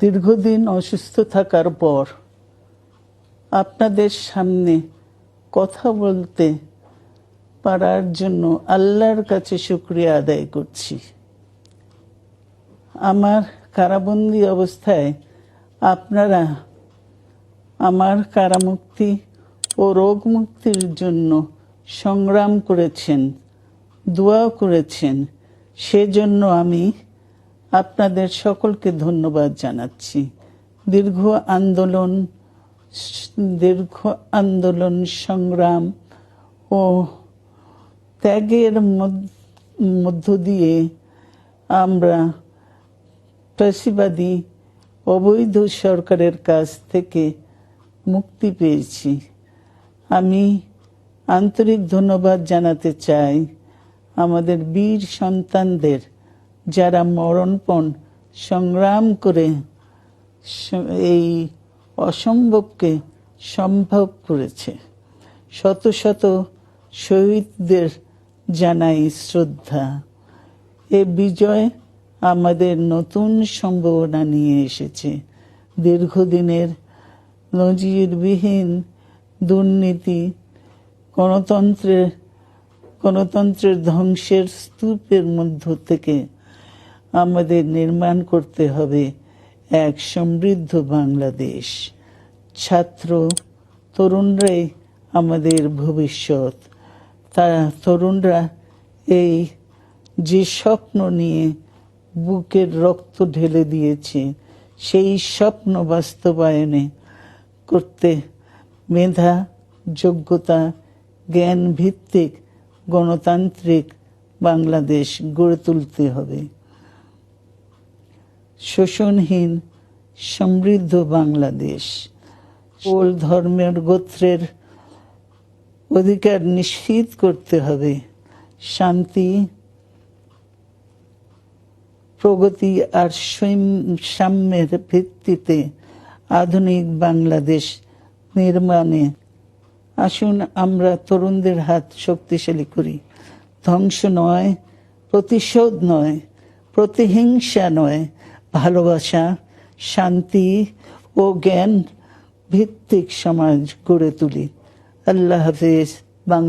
দীর্ঘদিন অসুস্থ থাকার পর আপনাদের সামনে কথা বলতে পারার জন্য আল্লাহর কাছে শুকরিয়া আদায় করছি। আমার কারাবন্দী অবস্থায় আপনারা আমার কারামুক্তি ও রোগ মুক্তির জন্য সংগ্রাম করেছেন, দোয়া করেছেন। সেজন্য আমি আপনাদের সকলকে ধন্যবাদ জানাচ্ছি। দীর্ঘ আন্দোলন সংগ্রাম ও ত্যাগের মধ্য দিয়ে আমরা ফ্যাসিবাদী অবৈধ সরকারের কাছ থেকে মুক্তি পেয়েছি। আমি আন্তরিক ধন্যবাদ জানাতে চাই আমাদের বীর সন্তানদের, যারা মরণপণ সংগ্রাম করে এই অসম্ভবকে সম্ভব করেছে। শত শত শহীদদের জানাই শ্রদ্ধা। এ বিজয় আমাদের নতুন সম্ভাবনা নিয়ে এসেছে। দীর্ঘদিনের নজিরবিহীন দুর্নীতি, গণতন্ত্রের ধ্বংসের স্তূপের মধ্য থেকে আমাদের নির্মাণ করতে হবে এক সমৃদ্ধ বাংলাদেশ। ছাত্র তরুণরাই আমাদের ভবিষ্যৎ। তরুণরা এই যে স্বপ্ন নিয়ে বুকের রক্ত ঢেলে দিয়েছে, সেই স্বপ্ন বাস্তবায়নে করতে মেধা, যোগ্যতা, জ্ঞান ভিত্তিক গণতান্ত্রিক বাংলাদেশ গড়ে তুলতে হবে। শোষণহীন সমৃদ্ধ বাংলাদেশ। সকল ধর্মের গোত্রের অধিকার নিশ্চিত করতে হবে। শান্তি, প্রগতি আর সাম্যের ভিত্তিতে আধুনিক বাংলাদেশ নির্মাণে আসুন আমরা তরুণদের হাত শক্তিশালী করি। ধ্বংস নয়, প্রতিশোধ নয়, প্রতিহিংসা নয়, ভালোবাসা, শান্তি ও জ্ঞান ভিত্তিক সমাজ গড়ে তুলি। আল্লাহ হাফেজ। বাংলা।